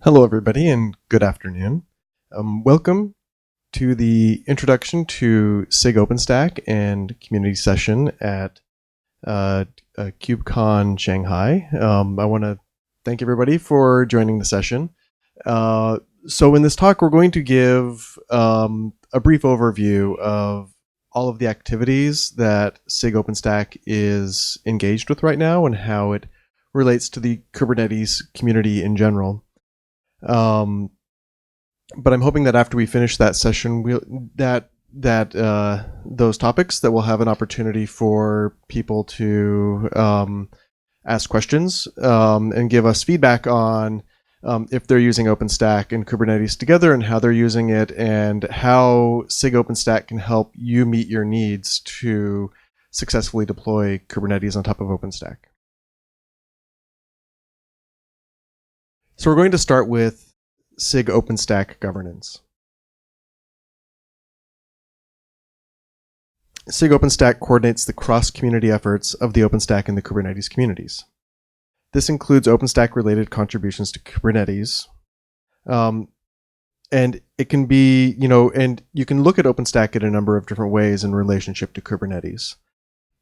Hello, everybody, and good afternoon. Welcome to the introduction to SIG-OpenStack and community session at KubeCon Shanghai. I want to thank everybody for joining the session. So in this talk, we're going to give a brief overview of all of the activities that SIG-OpenStack is engaged with right now and how it relates to the Kubernetes community in general. But I'm hoping that after we finish that session, those topics that we'll have an opportunity for people to ask questions and give us feedback on if they're using OpenStack and Kubernetes together and how they're using it and how SIG-OpenStack can help you meet your needs to successfully deploy Kubernetes on top of OpenStack. So we're going to start with SIG-OpenStack governance. SIG-OpenStack coordinates the cross-community efforts of the OpenStack and the Kubernetes communities. This includes OpenStack-related contributions to Kubernetes. And it can be, and you can look at OpenStack in a number of different ways in relationship to Kubernetes.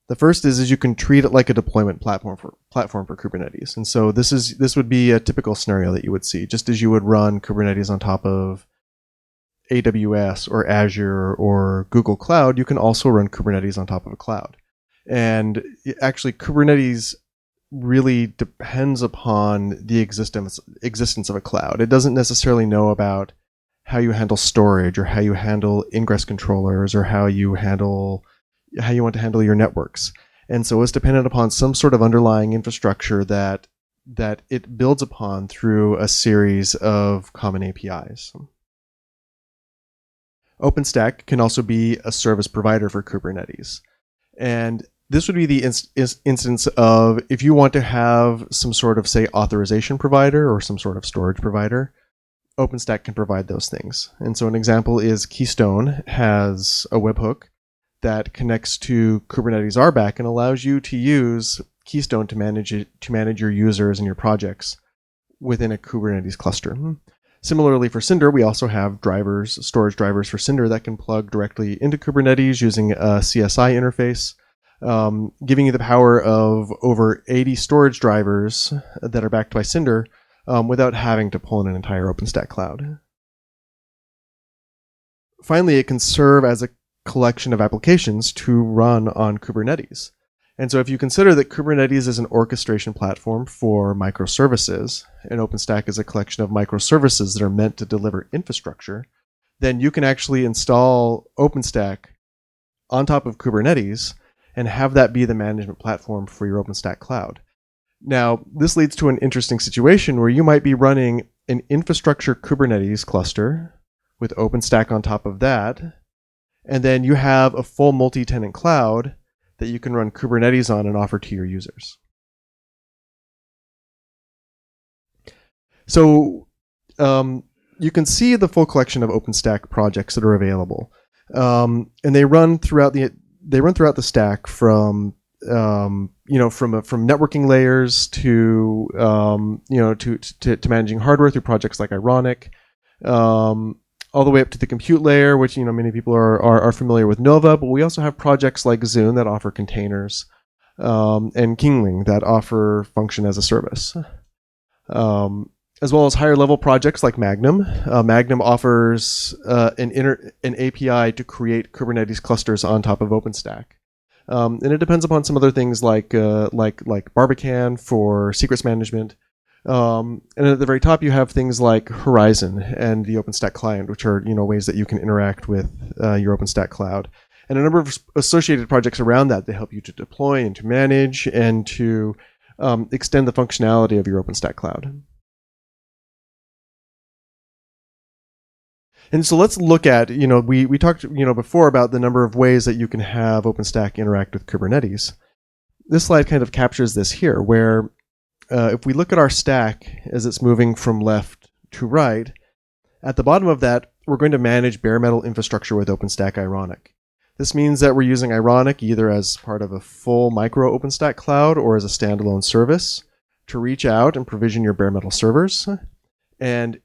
The first is you can treat it like a deployment platform for Kubernetes. And so this would be a typical scenario that you would see. Just as you would run Kubernetes on top of AWS or Azure or Google Cloud, you can also run Kubernetes on top of a cloud. And actually, Kubernetes really depends upon the existence of a cloud. It doesn't necessarily know about how you handle storage or how you handle ingress controllers or how you want to handle your networks. And so it's dependent upon some sort of underlying infrastructure that it builds upon through a series of common APIs. OpenStack can also be a service provider for Kubernetes. And this would be the instance of if you want to have some sort of, say, authorization provider or some sort of storage provider, OpenStack can provide those things. And so an example is Keystone has a webhook that connects to Kubernetes RBAC and allows you to use Keystone to manage your users and your projects within a Kubernetes cluster. Similarly, for Cinder, we also have storage drivers for Cinder that can plug directly into Kubernetes using a CSI interface, giving you the power of over 80 storage drivers that are backed by Cinder without having to pull in an entire OpenStack cloud. Finally, it can serve as a collection of applications to run on Kubernetes. And so if you consider that Kubernetes is an orchestration platform for microservices, and OpenStack is a collection of microservices that are meant to deliver infrastructure, then you can actually install OpenStack on top of Kubernetes and have that be the management platform for your OpenStack cloud. Now, this leads to an interesting situation where you might be running an infrastructure Kubernetes cluster with OpenStack on top of that, and then you have a full multi-tenant cloud that you can run Kubernetes on and offer to your users. So you can see the full collection of OpenStack projects that are available, and they run throughout the stack from networking layers to managing hardware through projects like Ironic. All the way up to the compute layer, which many people are familiar with Nova, but we also have projects like Zune that offer containers, and Kingling that offer function as a service, as well as higher level projects like Magnum. Magnum offers an API to create Kubernetes clusters on top of OpenStack, and it depends upon some other things like Barbican for secrets management. And at the very top, you have things like Horizon and the OpenStack client, which are ways that you can interact with your OpenStack cloud, and a number of associated projects around that help you to deploy and to manage and to extend the functionality of your OpenStack cloud. And so let's look at we talked before about the number of ways that you can have OpenStack interact with Kubernetes. This slide kind of captures this here, where if we look at our stack as it's moving from left to right, at the bottom of that, we're going to manage bare metal infrastructure with OpenStack Ironic. This means that we're using Ironic either as part of a full micro OpenStack cloud or as a standalone service to reach out and provision your bare metal servers. and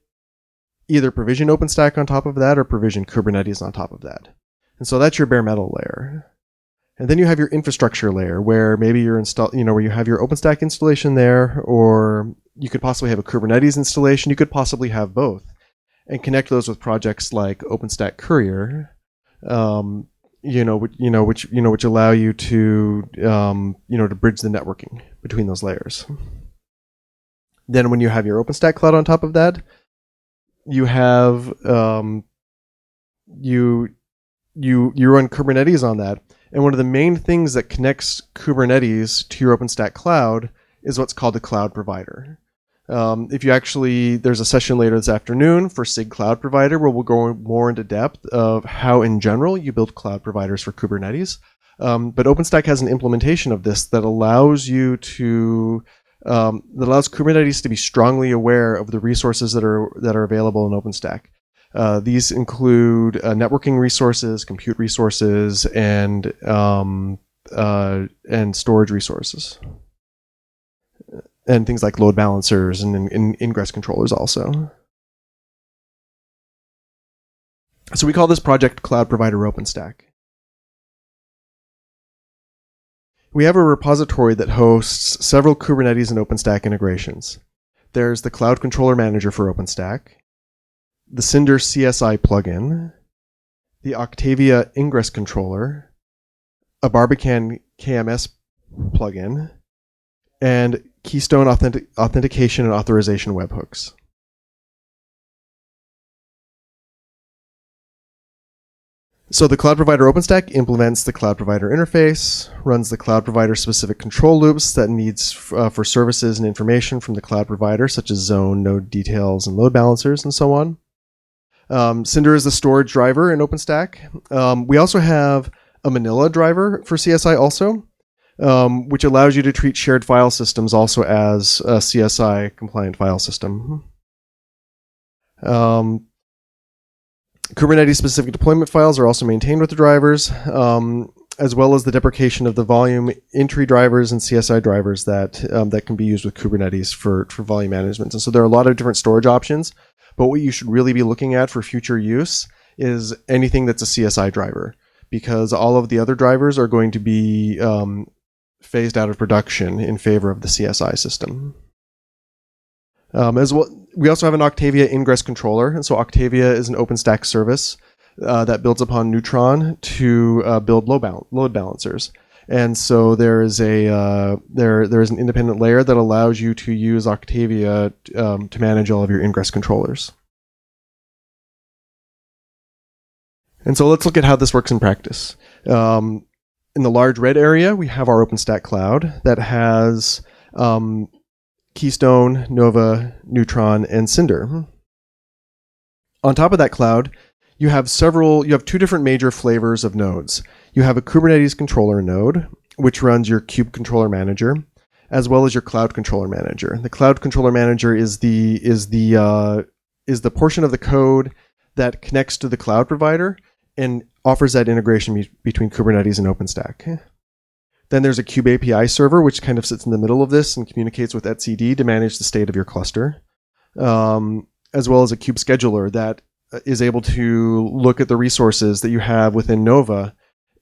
either provision OpenStack on top of that or provision Kubernetes on top of that. And so that's your bare metal layer. And then you have your infrastructure layer, where maybe you're where you have your OpenStack installation there, or you could possibly have a Kubernetes installation. You could possibly have both, and connect those with projects like OpenStack Courier, which allow you to to bridge the networking between those layers. Then when you have your OpenStack cloud on top of that, you have you run Kubernetes on that. And one of the main things that connects Kubernetes to your OpenStack cloud is what's called a cloud provider. There's a session later this afternoon for SIG Cloud Provider where we'll go more into depth of how in general you build cloud providers for Kubernetes. But OpenStack has an implementation of this that allows Kubernetes to be strongly aware of the resources that are available in OpenStack. These include networking resources, compute resources, and storage resources, and things like load balancers and ingress controllers also. So we call this project Cloud Provider OpenStack. We have a repository that hosts several Kubernetes and OpenStack integrations. There's the Cloud Controller Manager for OpenStack, the Cinder CSI plugin, the Octavia Ingress Controller, a Barbican KMS plugin, and Keystone Authentication and Authorization webhooks. So the Cloud Provider OpenStack implements the Cloud Provider interface, runs the Cloud Provider specific control loops that needs for services and information from the Cloud Provider, such as zone, node details, and load balancers, and so on. Cinder is the storage driver in OpenStack. We also have a Manila driver for CSI also, which allows you to treat shared file systems also as a CSI compliant file system. Kubernetes specific deployment files are also maintained with the drivers, as well as the deprecation of the volume entry drivers and CSI drivers that can be used with Kubernetes for volume management. And so there are a lot of different storage options, but what you should really be looking at for future use is anything that's a CSI driver, because all of the other drivers are going to be phased out of production in favor of the CSI system. As well, we also have an Octavia Ingress Controller, and so Octavia is an OpenStack service that builds upon Neutron to build load balancers. And so there is an independent layer that allows you to use Octavia to manage all of your ingress controllers. And so let's look at how this works in practice. In the large red area, we have our OpenStack cloud that has Keystone, Nova, Neutron, and Cinder. On top of that cloud, you have two different major flavors of nodes. You have a Kubernetes controller node, which runs your Kube Controller Manager, as well as your Cloud Controller Manager. The Cloud Controller Manager is the portion of the code that connects to the cloud provider and offers that integration between Kubernetes and OpenStack. Then there's a Kube-API server, which kind of sits in the middle of this and communicates with etcd to manage the state of your cluster, as well as a Kube scheduler that is able to look at the resources that you have within Nova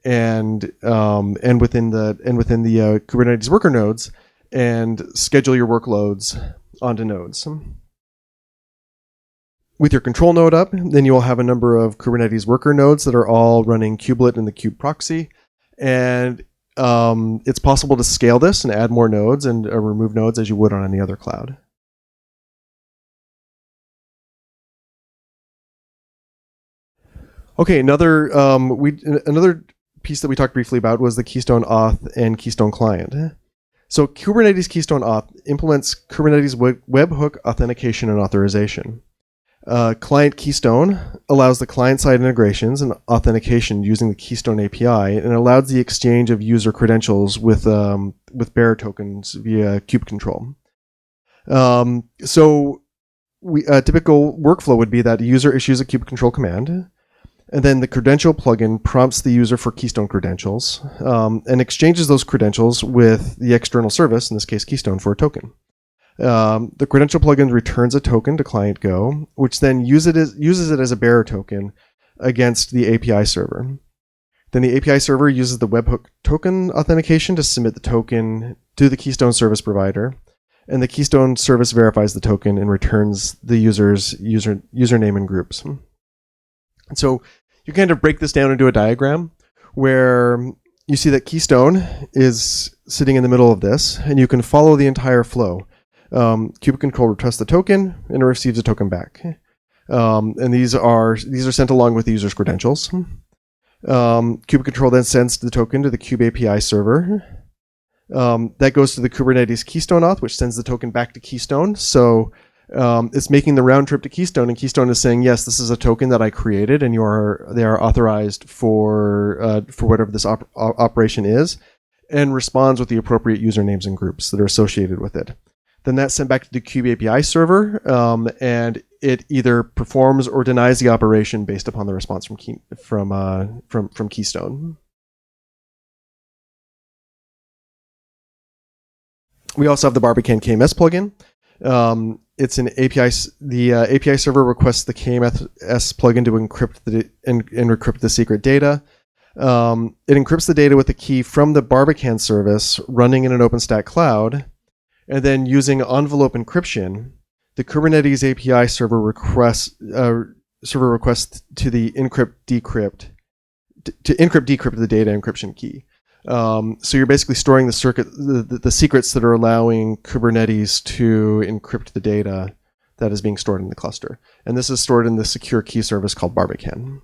and within the Kubernetes worker nodes and schedule your workloads onto nodes. With your control node up, then you will have a number of Kubernetes worker nodes that are all running kubelet in the kube proxy, and it's possible to scale this and add more nodes and remove nodes as you would on any other cloud. Okay, another piece that we talked briefly about was the Keystone Auth and Keystone Client. So Kubernetes Keystone Auth implements Kubernetes webhook authentication and authorization. Client Keystone allows the client-side integrations and authentication using the Keystone API, and allows the exchange of user credentials with bearer tokens via kubecontrol. A typical workflow would be that a user issues a kubecontrol command, and then the credential plugin prompts the user for Keystone credentials and exchanges those credentials with the external service, in this case Keystone, for a token. The credential plugin returns a token to client Go, which then uses it as a bearer token against the API server. Then the API server uses the webhook token authentication to submit the token to the Keystone service provider, and the Keystone service verifies the token and returns the user's username and groups. And so you kind of break this down into a diagram where you see that Keystone is sitting in the middle of this, and you can follow the entire flow. KubeControl requests the token and it receives a token back. And these are sent along with the user's credentials. KubeControl then sends the token to the KubeAPI server. That goes to the Kubernetes Keystone auth, which sends the token back to Keystone. So it's making the round trip to Keystone, and Keystone is saying, yes, this is a token that I created, and they are authorized for whatever this operation is, and responds with the appropriate usernames and groups that are associated with it. Then that's sent back to the KubeAPI server, and it either performs or denies the operation based upon the response from Keystone. We also have the Barbican KMS plugin. It's an API. The API server requests the KMS plugin to encrypt and recrypt the secret data. It encrypts the data with a key from the Barbican service running in an OpenStack cloud, and then using envelope encryption, the Kubernetes API server requests to the encrypt decrypt the data encryption key. So you're basically storing the secrets that are allowing Kubernetes to encrypt the data that is being stored in the cluster. And this is stored in the secure key service called Barbican.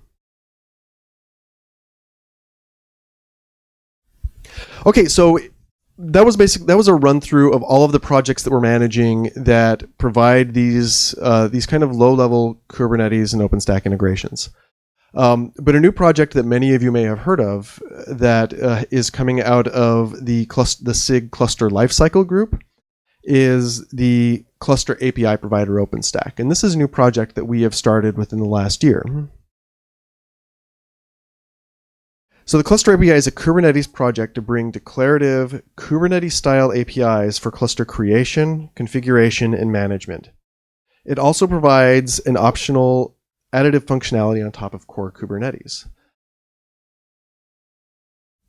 Okay, so that was a run through of all of the projects that we're managing that provide these kind of low-level Kubernetes and OpenStack integrations. But a new project that many of you may have heard of that is coming out of the SIG cluster lifecycle group is the Cluster-API Provider OpenStack. And this is a new project that we have started within the last year. So the Cluster-API is a Kubernetes project to bring declarative Kubernetes-style APIs for cluster creation, configuration, and management. It also provides an optional additive functionality on top of core Kubernetes.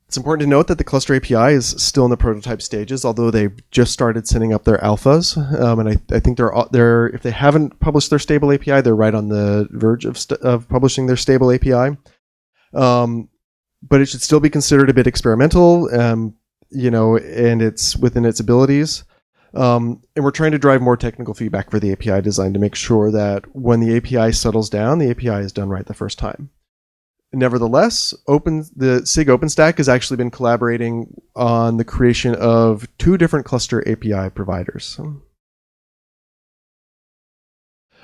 It's important to note that the Cluster-API is still in the prototype stages, although they've just started sending up their alphas. And I think they're if they haven't published their stable API, they're right on the verge of publishing their stable API. But it should still be considered a bit experimental, and it's within its abilities. And we're trying to drive more technical feedback for the API design to make sure that when the API settles down, the API is done right the first time. Nevertheless, the SIG-OpenStack has actually been collaborating on the creation of 2 different Cluster-API providers.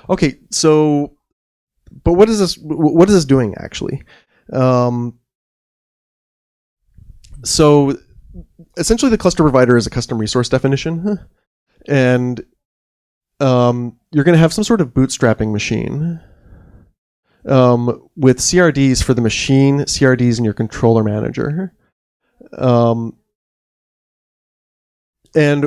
Okay, so, but what is this doing actually? So essentially the cluster provider is a custom resource definition, and you're going to have some sort of bootstrapping machine with CRDs for the machine, CRDs in your controller manager. And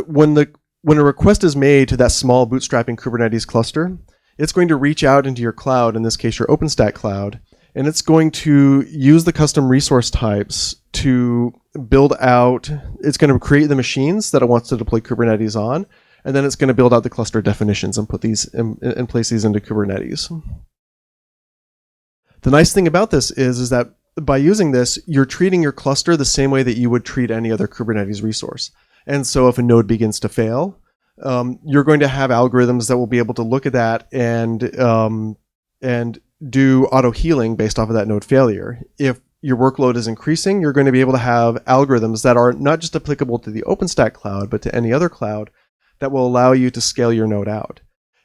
when a request is made to that small bootstrapping Kubernetes cluster, it's going to reach out into your cloud, in this case your OpenStack cloud, and it's going to use the custom resource types to build out, it's going to create the machines that it wants to deploy Kubernetes on, and then it's going to build out the cluster definitions and put these and place these into Kubernetes. The nice thing about this is that by using this, you're treating your cluster the same way that you would treat any other Kubernetes resource. And so if a node begins to fail, you're going to have algorithms that will be able to look at that and do auto healing based off of that node failure. If your workload is increasing, you're going to be able to have algorithms that are not just applicable to the OpenStack cloud, but to any other cloud that will allow you to scale your node out.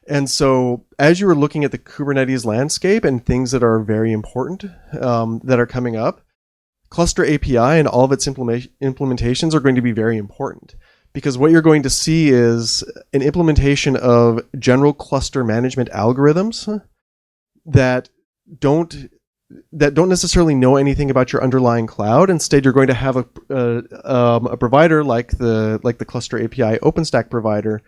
And so as you are looking at the Kubernetes landscape and things that are very important that are coming up, Cluster-API and all of its implementations are going to be very important, because what you're going to see is an implementation of general cluster management algorithms that don't necessarily know anything about your underlying cloud. Instead, you're going to have a provider like the Cluster-API OpenStack provider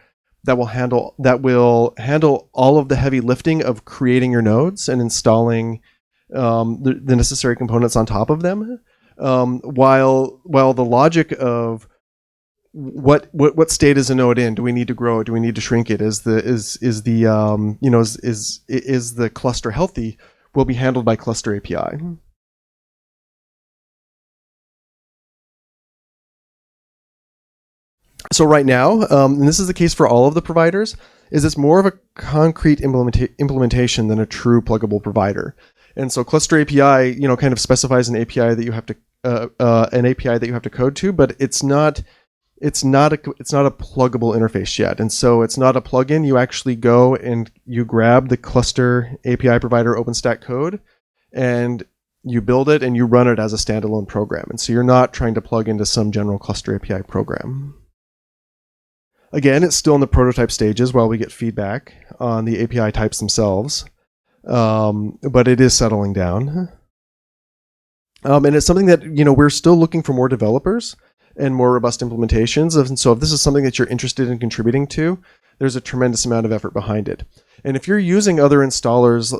that will handle all of the heavy lifting of creating your nodes and installing the necessary components on top of them, while the logic of what state is a node in? Do we need to grow it? Do we need to shrink it? Is the cluster healthy? Will be handled by Cluster-API. So right now, and this is the case for all of the providers, is it's more of a concrete implementation than a true pluggable provider. And so Cluster-API, kind of specifies an API that you have to code to, but it's not a pluggable interface yet. And so it's not a plugin. You actually go and you grab the Cluster-API Provider OpenStack code and you build it and you run it as a standalone program. And so you're not trying to plug into some general Cluster-API program. Again, it's still in the prototype stages while we get feedback on the API types themselves, but it is settling down. And it's something that, we're still looking for more developers and more robust implementations. And so if this is something that you're interested in contributing to, there's a tremendous amount of effort behind it. And if you're using other installers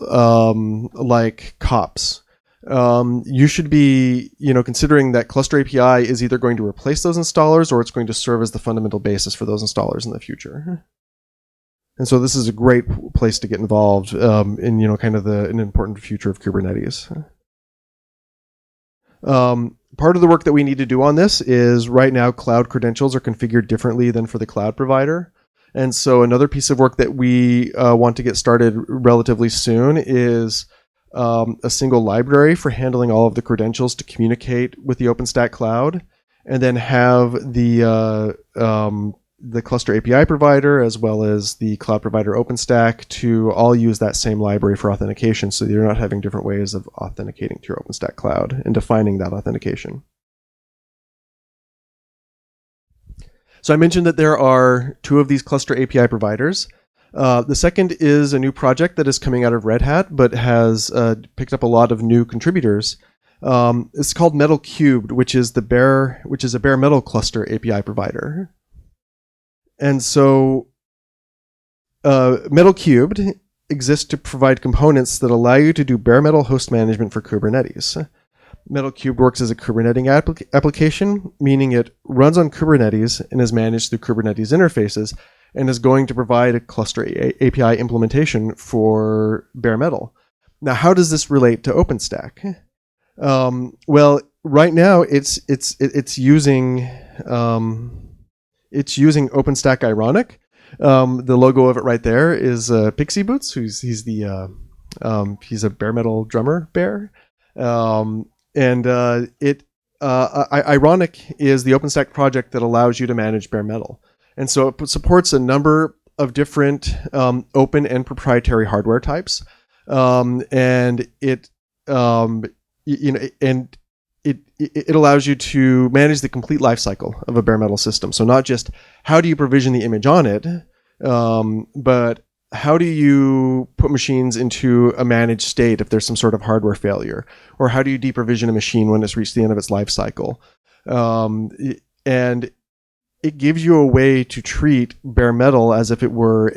like Kops, you should be, considering that Cluster-API is either going to replace those installers or it's going to serve as the fundamental basis for those installers in the future. And so this is a great place to get involved in, kind of an important future of Kubernetes. Part of the work that we need to do on this is right now cloud credentials are configured differently than for the cloud provider. And so another piece of work that we want to get started relatively soon is a single library for handling all of the credentials to communicate with the OpenStack cloud, and then have the Cluster-API provider as well as the cloud provider OpenStack to all use that same library for authentication, so you're not having different ways of authenticating to your OpenStack cloud and defining that authentication. So I mentioned that there are 2 of these Cluster-API providers. The second is a new project that is coming out of Red Hat, but has picked up a lot of new contributors. It's called Metal Cubed, which is a bare metal Cluster-API provider. And so Metal Cubed exists to provide components that allow you to do bare metal host management for Kubernetes. Metal Cubed works as a Kubernetes application, meaning it runs on Kubernetes and is managed through Kubernetes interfaces, and is going to provide a Cluster-API implementation for bare metal. Now, how does this relate to OpenStack? Well, right now it's using OpenStack Ironic. The logo of it right there is Pixie Boots, he's a bare metal drummer bear, Ironic is the OpenStack project that allows you to manage bare metal. And so it supports a number of different open and proprietary hardware types, and it allows you to manage the complete lifecycle of a bare metal system. So not just how do you provision the image on it, but how do you put machines into a managed state if there's some sort of hardware failure, or how do you deprovision a machine when it's reached the end of its life cycle, and it gives you a way to treat bare metal as if it were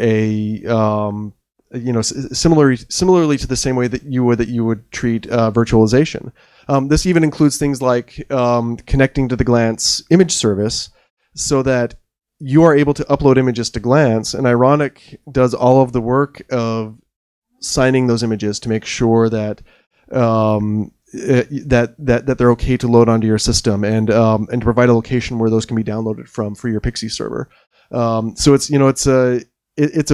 similarly to the same way that you would treat virtualization. This even includes things like connecting to the Glance image service, so that you are able to upload images to Glance, and Ironic does all of the work of signing those images to make sure that that they're okay to load onto your system, and to provide a location where those can be downloaded from for your Pixie server. So it's a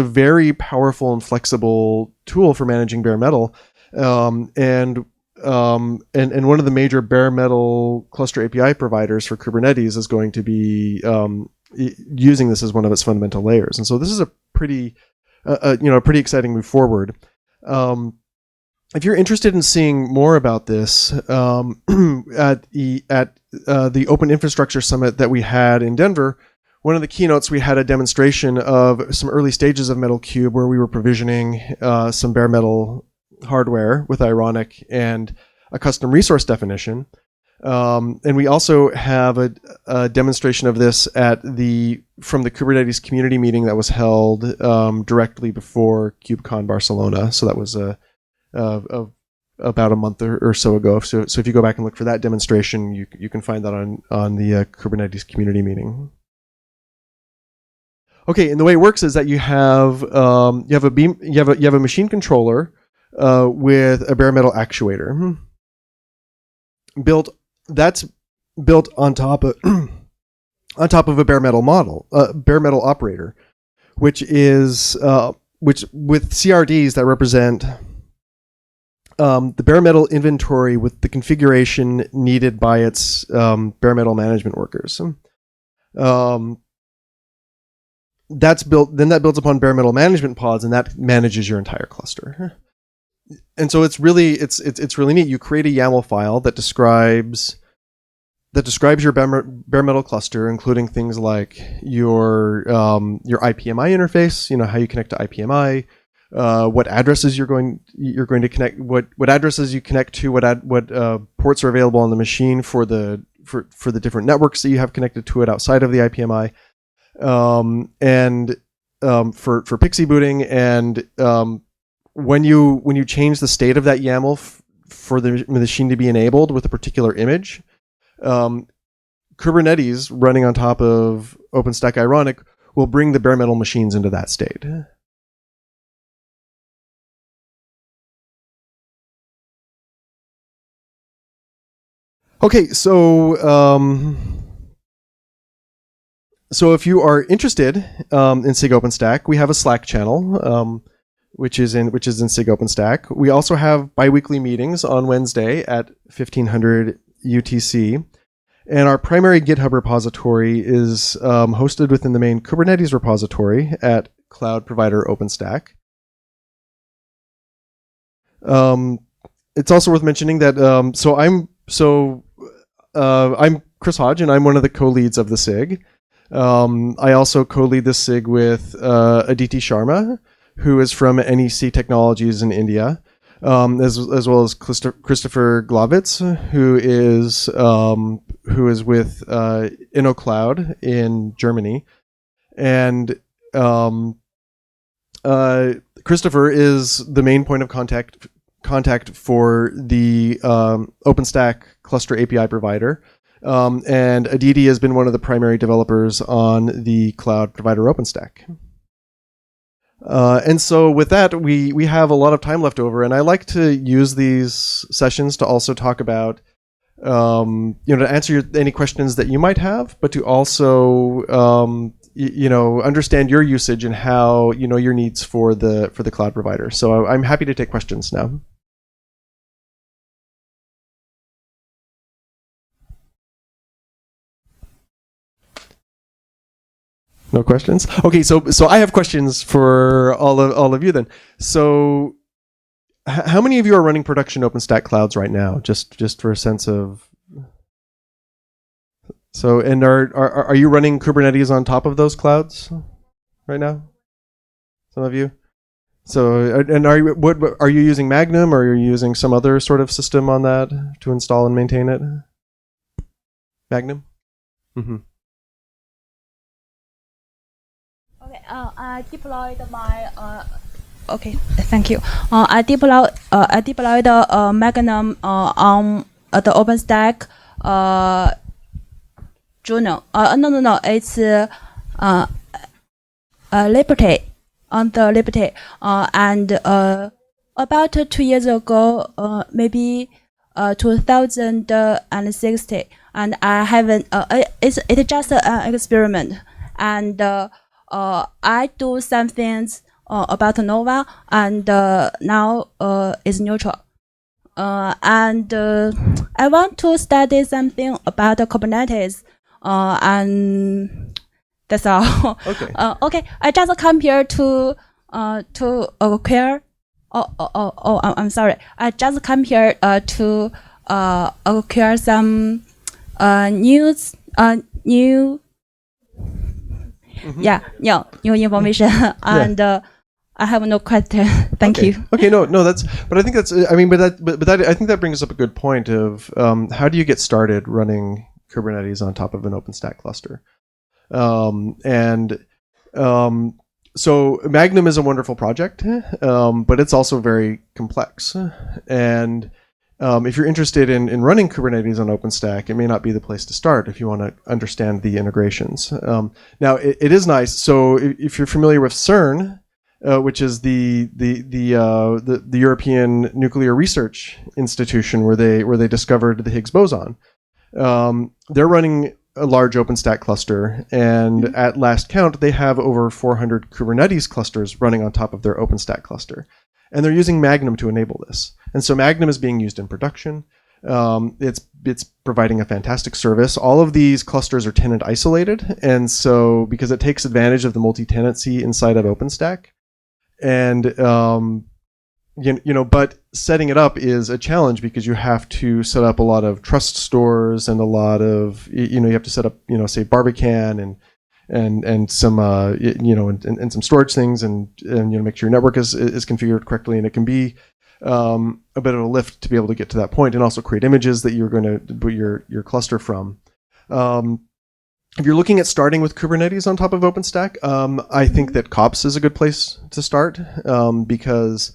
very powerful and flexible tool for managing bare metal, and one of the major bare metal Cluster-API providers for Kubernetes is going to be using this as one of its fundamental layers. And so this is a pretty exciting move forward. If you're interested in seeing more about this, at the Open Infrastructure Summit that we had in Denver, one of the keynotes, we had a demonstration of some early stages of Metal Cube where we were provisioning some bare metal hardware with Ironic and a custom resource definition. And we also have a demonstration of this from the Kubernetes community meeting that was held directly before KubeCon Barcelona. So that was about a month or so ago. So if you go back and look for that demonstration, you can find that on the Kubernetes community meeting. Okay, and the way it works is that you have a machine controller with a bare metal actuator that's built on top of a bare metal operator, which with CRDs that represent the bare metal inventory with the configuration needed by its bare metal management workers. That builds upon bare metal management pods, and that manages your entire cluster. And so it's really neat. You create a YAML file that describes your bare metal cluster, including things like your IPMI interface, how you connect to IPMI, what addresses you're going to connect, what addresses you connect to, what ports are available on the machine for the different networks that you have connected to it outside of the IPMI, and for Pixie booting, and when you change the state of that YAML for the machine to be enabled with a particular image, Kubernetes running on top of OpenStack Ironic will bring the bare metal machines into that state. Okay, so if you are interested in SIG-OpenStack, we have a Slack channel, which is in SIG-OpenStack. We also have biweekly meetings on Wednesday at 1500 UTC. And our primary GitHub repository is hosted within the main Kubernetes repository at Cloud Provider OpenStack. It's also worth mentioning that I'm Chris Hoge, and I'm one of the co-leads of the SIG. I also co-lead the SIG with Aditi Sharma, who is from NEC Technologies in India, as well as Christopher Glavitz, who is with InnoCloud in Germany, and Christopher is the main point of contact for the OpenStack Cluster-API Provider, and Aditi has been one of the primary developers on the Cloud Provider OpenStack. And so with that, we have a lot of time left over, and I like to use these sessions to also talk about, to answer any questions that you might have, but to also, understand your usage and how, your needs for the cloud provider. So I'm happy to take questions now. No questions? Okay, so I have questions for all of you then. So how many of you are running production OpenStack clouds right now? Just for a sense of. So, and are you running Kubernetes on top of those clouds right now? Some of you. So, and are you using Magnum, or are you using some other sort of system on that to install and maintain it? Magnum. Mm-hmm. Okay, I deployed my. Okay, thank you. I deployed Magnum on the OpenStack Juno. No, it's Liberty, on the Liberty. And about 2 years ago, maybe 2060, and I haven't. It's just an experiment, and I do some things about Nova, and now it's neutral. And I want to study something about Kubernetes, and that's all. Okay. Okay. I just come here to acquire. I'm sorry. I just come here to acquire some new. Mm-hmm. New information, and I have no question. Thank you. Okay, no, but I think that's, I mean, but that, I think that brings up a good point of how do you get started running Kubernetes on top of an OpenStack cluster? So Magnum is a wonderful project, but it's also very complex. And if you're interested in running Kubernetes on OpenStack, it may not be the place to start if you want to understand the integrations. Now, it is nice. So if you're familiar with CERN, which is the European Nuclear Research Institution, where they discovered the Higgs boson, they're running a large OpenStack cluster, and at last count, they have over 400 Kubernetes clusters running on top of their OpenStack cluster. And they're using Magnum to enable this. And so Magnum is being used in production. It's providing a fantastic service. All of these clusters are tenant isolated. And so because it takes advantage of the multi-tenancy inside of OpenStack, and but setting it up is a challenge because you have to set up a lot of trust stores and a lot of, you have to set up, say Barbican and some, and some storage things and make sure your network is configured correctly. And it can be a bit of a lift to be able to get to that point and also create images that you're going to put your cluster from. If you're looking at starting with Kubernetes on top of OpenStack, I think that Kops is a good place to start because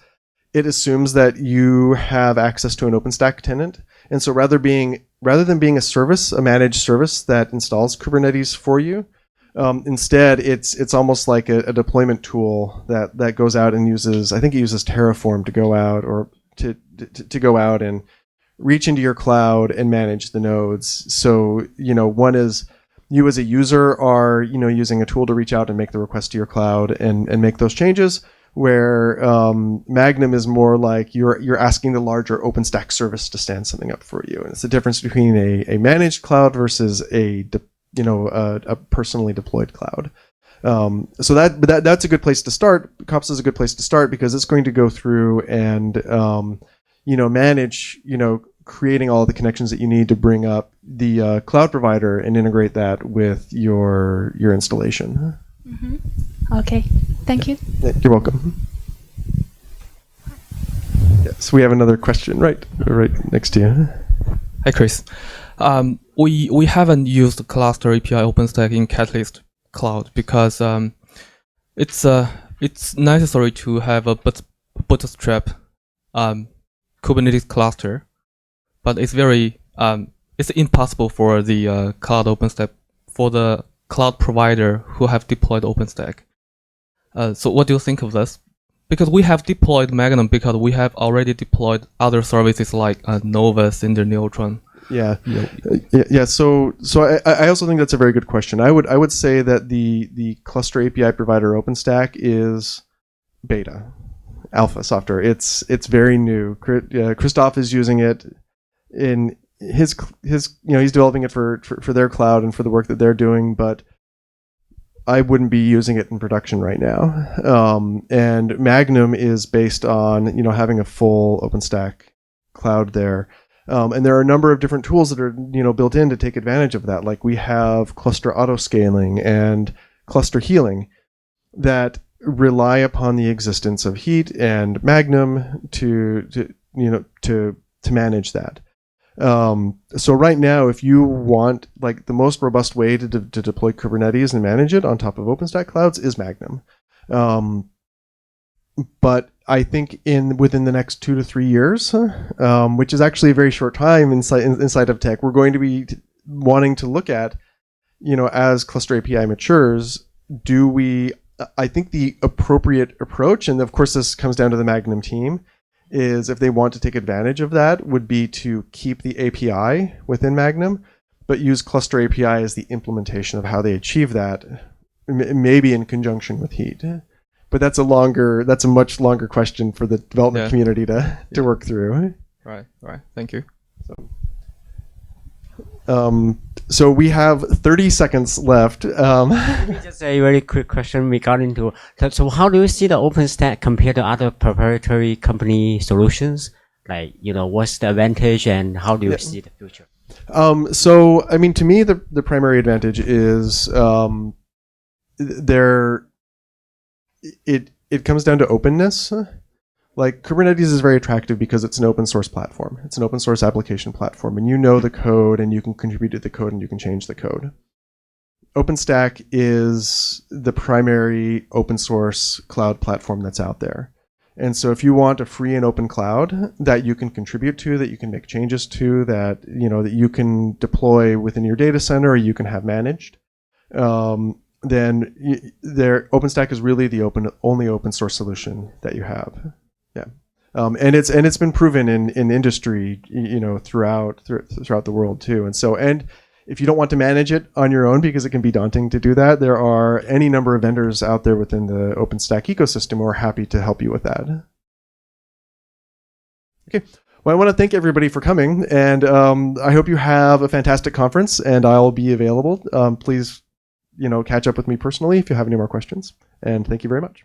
it assumes that you have access to an OpenStack tenant. And so rather than being a service, a managed service that installs Kubernetes for you, instead it's almost like a deployment tool that goes out and uses, I think it uses Terraform to go out or to go out and reach into your cloud and manage the nodes. So, one is you as a user are, using a tool to reach out and make the request to your cloud and make those changes. Where Magnum is more like you're asking the larger OpenStack service to stand something up for you, and it's the difference between a managed cloud versus a personally deployed cloud. So that's a good place to start. Kops is a good place to start because it's going to go through and manage creating all the connections that you need to bring up the cloud provider and integrate that with your installation. Mm-hmm. Okay, thank you. You're welcome. Yes, we have another question right next to you. Hi, Chris. We haven't used Cluster-API OpenStack in Catalyst Cloud because it's necessary to have a bootstrap Kubernetes cluster, but it's it's impossible for the cloud OpenStack for the cloud provider who have deployed OpenStack. So what do you think of this? Because we have deployed Magnum because we have already deployed other services like Novus and Neutron. Yeah. So I also think that's a very good question. I would say that the Cluster-API Provider OpenStack is beta, alpha software. It's very new. Christoph is using it in his he's developing it for their cloud and for the work that they're doing, but I wouldn't be using it in production right now. And Magnum is based on having a full OpenStack cloud there. And there are a number of different tools that are built in to take advantage of that. Like we have cluster auto-scaling and cluster healing that rely upon the existence of Heat and Magnum to manage that. So right now, if you want like the most robust way to deploy Kubernetes and manage it on top of OpenStack clouds is Magnum. But I think within the next 2 to 3 years, which is actually a very short time inside of tech, we're going to be wanting to look at, as Cluster-API matures, I think the appropriate approach, and of course this comes down to the Magnum team, is if they want to take advantage of that, would be to keep the API within Magnum, but use Cluster-API as the implementation of how they achieve that, maybe in conjunction with Heat. But that's a much longer question for the development community to work through. Right. Thank you. So we have 30 seconds left. Just a very quick question regarding to, so how do you see the OpenStack compared to other proprietary company solutions? Like, what's the advantage and how do you see the future? So, I mean, to me, the primary advantage is it comes down to openness. Like Kubernetes is very attractive because it's an open source platform. It's an open source application platform, and you know the code and you can contribute to the code and you can change the code. OpenStack is the primary open source cloud platform that's out there. And so if you want a free and open cloud that you can contribute to, that you can make changes to, that that you can deploy within your data center or you can have managed, then OpenStack is really the only open source solution that you have. Yeah, and it's been proven in industry, throughout the world too. And if you don't want to manage it on your own because it can be daunting to do that, there are any number of vendors out there within the OpenStack ecosystem who are happy to help you with that. Okay, well, I want to thank everybody for coming, and I hope you have a fantastic conference. And I'll be available. Please, catch up with me personally if you have any more questions. And thank you very much.